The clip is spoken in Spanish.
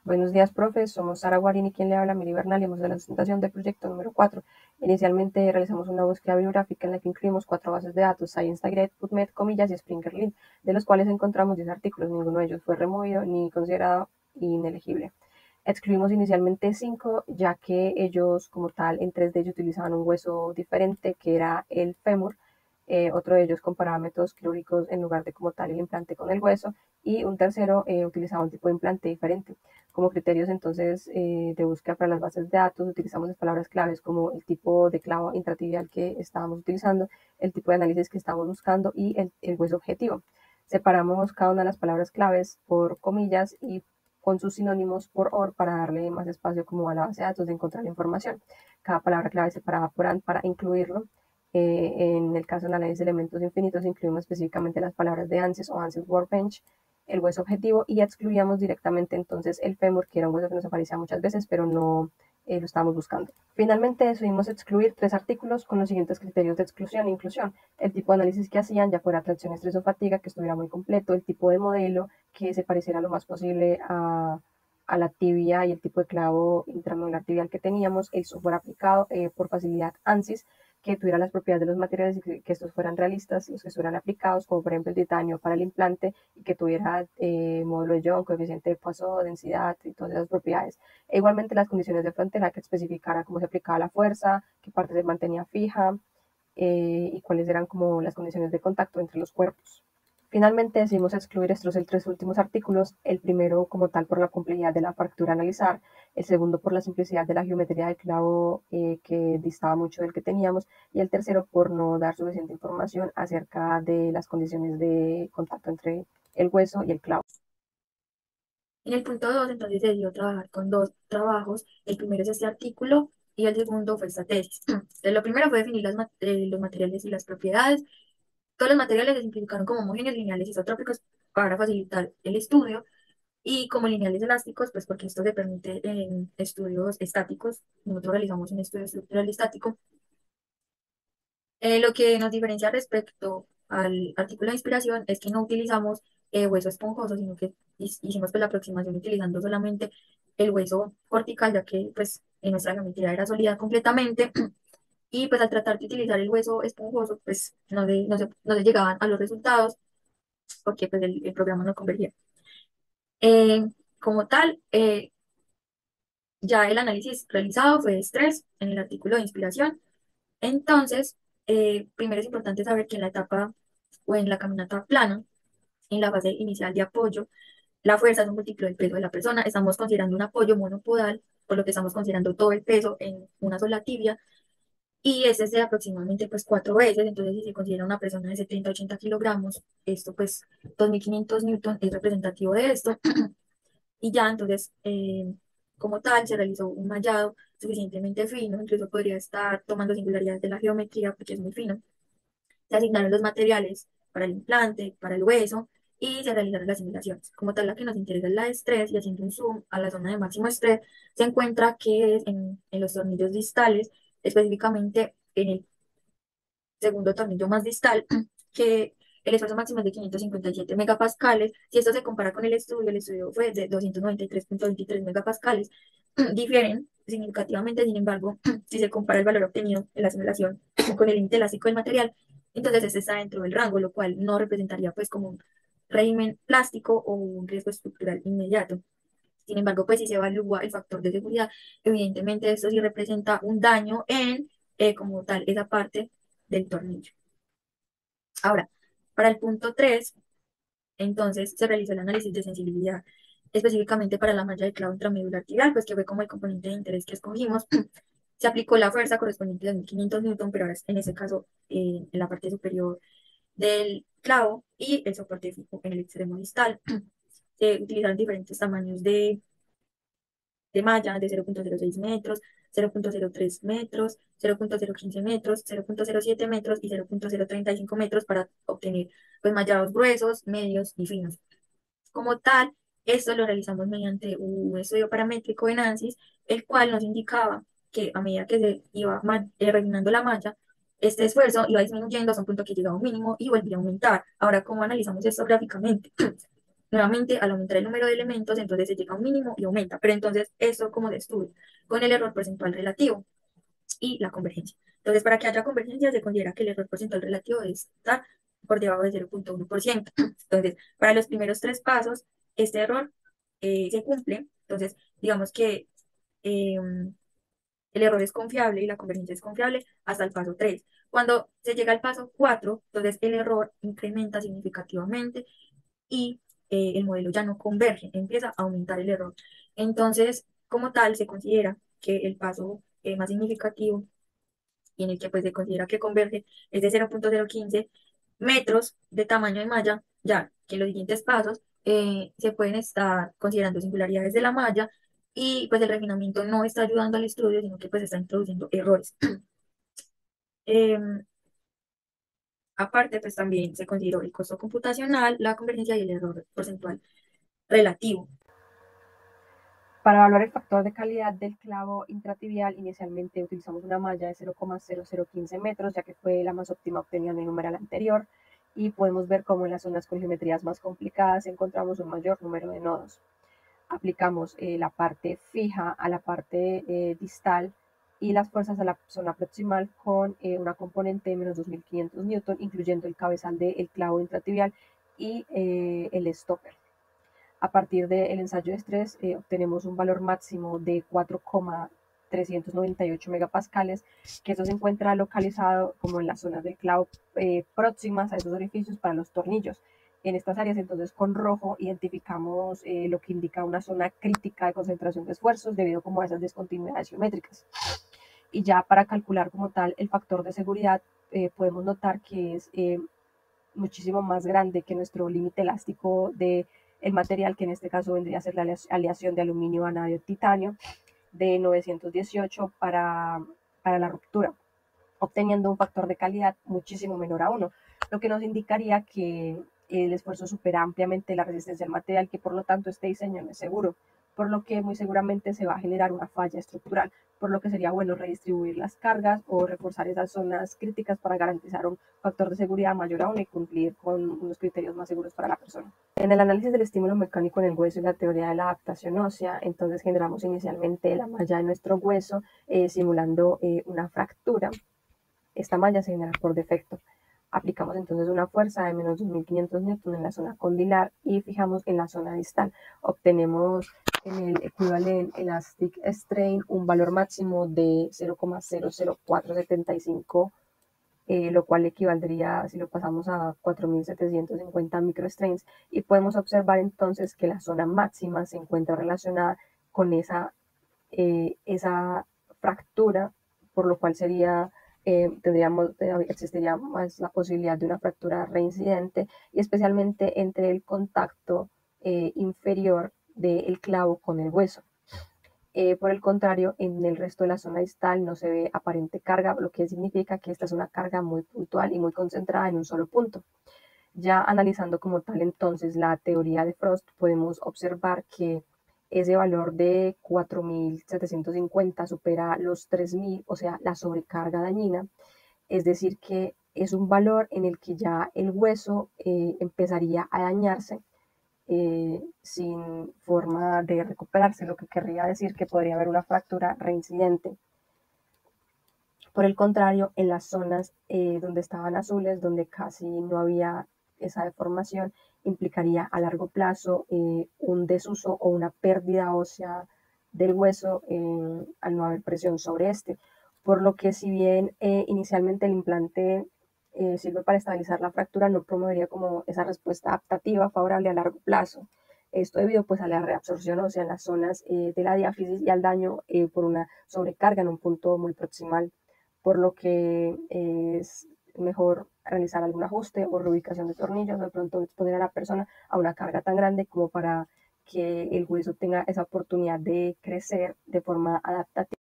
Buenos días, profe. Somos Sara Guarini, quien le habla, Miri Bernal, y hemos de la presentación del proyecto número 4. Inicialmente realizamos una búsqueda bibliográfica en la que incluimos 4 bases de datos, ScienceDirect, PubMed, Comillas y Springerlib, de los cuales encontramos 10 artículos. Ninguno de ellos fue removido ni considerado inelegible. Excluimos inicialmente 5, ya que ellos, como tal, en 3 de ellos utilizaban un hueso diferente, que era el fémur. Otro de ellos comparaba métodos quirúrgicos en lugar de como tal el implante con el hueso, y un tercero utilizaba un tipo de implante diferente. Como criterios entonces de búsqueda para las bases de datos utilizamos las palabras claves como el tipo de clavo intratibial que estábamos utilizando, el tipo de análisis que estábamos buscando y el hueso objetivo. Separamos cada una de las palabras claves por comillas y con sus sinónimos por OR para darle más espacio como a la base de datos de encontrar la información. Cada palabra clave separada por AND para incluirlo. En el caso de análisis de elementos infinitos, incluimos específicamente las palabras de ANSYS o ANSYS Workbench, el hueso objetivo, y excluíamos directamente entonces el fémur, que era un hueso que nos aparecía muchas veces, pero no lo estábamos buscando. Finalmente decidimos excluir 3 artículos con los siguientes criterios de exclusión e inclusión: el tipo de análisis que hacían, ya fuera tracción, estrés o fatiga, que estuviera muy completo; el tipo de modelo, que se pareciera lo más posible a la tibia y el tipo de clavo intramedular tibial que teníamos; el software aplicado, por facilidad ANSYS, que tuviera las propiedades de los materiales y que estos fueran realistas, los que estuvieran aplicados, como por ejemplo el titanio para el implante, y que tuviera módulo de Young, coeficiente de Poisson, densidad y todas esas propiedades. E igualmente las condiciones de frontera, que especificara cómo se aplicaba la fuerza, qué parte se mantenía fija, y cuáles eran como las condiciones de contacto entre los cuerpos. Finalmente decidimos excluir estos 3 últimos artículos: el primero como tal por la complejidad de la fractura a analizar, el segundo por la simplicidad de la geometría del clavo, que distaba mucho del que teníamos, y el tercero por no dar suficiente información acerca de las condiciones de contacto entre el hueso y el clavo. En el punto 2, entonces, se decidió trabajar con dos trabajos. El primero es este artículo y el segundo fue esta tesis. Entonces, lo primero fue definir los materiales y las propiedades. Todos los materiales se simplificaron como homogéneos, lineales y isotrópicos para facilitar el estudio, y como lineales elásticos, pues porque esto se permite en estudios estáticos. Nosotros realizamos un estudio estructural estático. Lo que nos diferencia respecto al artículo de inspiración es que no utilizamos hueso esponjoso, sino que hicimos pues la aproximación utilizando solamente el hueso cortical, ya que pues en nuestra geometría era sólida completamente, y pues al tratar de utilizar el hueso esponjoso, pues no se llegaban a los resultados porque pues el programa no convergía. Eh, Como tal, ya el análisis realizado fue de estrés en el artículo de inspiración. Entonces, primero es importante saber que en la etapa o en la caminata plana, en la fase inicial de apoyo, la fuerza es un múltiplo del peso de la persona. Estamos considerando un apoyo monopodal, por lo que estamos considerando todo el peso en una sola tibia, y ese es de aproximadamente pues 4 veces. Entonces, si se considera una persona de 70 80 kilogramos, esto pues 2500 newton es representativo de esto. Y ya entonces, como tal, se realizó un mallado suficientemente fino, incluso podría estar tomando singularidades de la geometría porque es muy fino. Se asignaron los materiales para el implante, para el hueso, y se realizaron las simulaciones. Como tal, la que nos interesa es la de estrés, y haciendo un zoom a la zona de máximo estrés, se encuentra que es en los tornillos distales, específicamente en el segundo tornillo más distal, que el esfuerzo máximo es de 557 megapascales. Si esto se compara con el estudio fue de 293,23 megapascales. Difieren significativamente, sin embargo, si se compara el valor obtenido en la simulación con el límite elástico del material, entonces este está dentro del rango, lo cual no representaría pues como un régimen plástico o un riesgo estructural inmediato. Sin embargo, pues si se evalúa el factor de seguridad, evidentemente esto sí representa un daño en, como tal, esa parte del tornillo. Ahora, para el punto 3, entonces se realizó el análisis de sensibilidad específicamente para la malla de clavo intramedular tibial, pues que fue como el componente de interés que escogimos. Se aplicó la fuerza correspondiente a 1500 newton, pero ahora en ese caso en la parte superior del clavo, y el soporte fijo en el extremo distal. Se utilizaron diferentes tamaños de malla de 0,06 metros, 0,03 metros, 0,015 metros, 0,07 metros y 0,035 metros para obtener pues mallados gruesos, medios y finos. Como tal, esto lo realizamos mediante un estudio paramétrico en ANSYS, el cual nos indicaba que a medida que se iba rellenando la malla, este esfuerzo iba disminuyendo hasta un punto que llegaba a un mínimo y volvía a aumentar. Ahora, ¿cómo analizamos esto gráficamente? Nuevamente, al aumentar el número de elementos, entonces se llega a un mínimo y aumenta. Pero entonces, ¿esto cómo se estudia? Con el error porcentual relativo y la convergencia. Entonces, para que haya convergencia, se considera que el error porcentual relativo debe estar por debajo de 0,1%. Entonces, para los primeros tres pasos, este error se cumple. Entonces, digamos que eh, el error es confiable y la convergencia es confiable hasta el paso 3. Cuando se llega al paso 4, entonces el error incrementa significativamente y el modelo ya no converge, empieza a aumentar el error. Entonces, como tal, se considera que el paso más significativo y en el que pues se considera que converge es de 0,015 metros de tamaño de malla, ya que en los siguientes pasos se pueden estar considerando singularidades de la malla y pues el refinamiento no está ayudando al estudio, sino que pues está introduciendo errores. Em, Aparte, pues también se consideró el costo computacional, la convergencia y el error porcentual relativo. Para evaluar el factor de calidad del clavo intratibial, inicialmente utilizamos una malla de 0,0015 metros, ya que fue la más óptima obtenida en el numeral anterior, y podemos ver cómo en las zonas con geometrías más complicadas encontramos un mayor número de nodos. Aplicamos la parte fija a la parte distal y las fuerzas a la zona proximal con una componente de menos 2500 newton, incluyendo el cabezal del clavo intratibial y el stopper. A partir del ensayo de estrés obtenemos un valor máximo de 4,398 megapascales, que eso se encuentra localizado como en las zonas del clavo próximas a esos orificios para los tornillos. En estas áreas, entonces, con rojo identificamos lo que indica una zona crítica de concentración de esfuerzos debido como a esas discontinuidades geométricas. Y ya para calcular como tal el factor de seguridad, podemos notar que es muchísimo más grande que nuestro límite elástico de el material, que en este caso vendría a ser la aleación de aluminio, vanadio, titanio, de 918 para la ruptura, obteniendo un factor de calidad muchísimo menor a 1, lo que nos indicaría que el esfuerzo supera ampliamente la resistencia del material, que por lo tanto este diseño no es seguro, por lo que muy seguramente se va a generar una falla estructural, por lo que sería bueno redistribuir las cargas o reforzar esas zonas críticas para garantizar un factor de seguridad mayor aún y cumplir con unos criterios más seguros para la persona. En el análisis del estímulo mecánico en el hueso y la teoría de la adaptación ósea, entonces generamos inicialmente la malla de nuestro hueso simulando una fractura. Esta malla se genera por defecto. Aplicamos entonces una fuerza de menos 2500 newton en la zona condilar y fijamos en la zona distal. Obtenemos en el equivalent elastic strain un valor máximo de 0,00475, lo cual equivaldría, si lo pasamos a 4750 microstrains, y podemos observar entonces que la zona máxima se encuentra relacionada con esa fractura, por lo cual existiría más la posibilidad de una fractura reincidente, y especialmente entre el contacto inferior del clavo con el hueso. Por el contrario, en el resto de la zona distal no se ve aparente carga, lo que significa que esta es una carga muy puntual y muy concentrada en un solo punto. Ya analizando como tal entonces la teoría de Frost, podemos observar que ese valor de 4750 supera los 3000, o sea, la sobrecarga dañina, es decir, que es un valor en el que ya el hueso empezaría a dañarse sin forma de recuperarse, lo que querría decir que podría haber una fractura reincidente. Por el contrario, en las zonas donde estaban azules, donde casi no había esa deformación, implicaría a largo plazo un desuso o una pérdida ósea del hueso al no haber presión sobre este. Por lo que si bien inicialmente el implante sirve para estabilizar la fractura, no promovería como esa respuesta adaptativa favorable a largo plazo. Esto debido pues a la reabsorción ósea en las zonas de la diáfisis y al daño por una sobrecarga en un punto muy proximal, por lo que es mejor realizar algún ajuste o reubicación de tornillos, de pronto exponer a la persona a una carga tan grande como para que el hueso tenga esa oportunidad de crecer de forma adaptativa.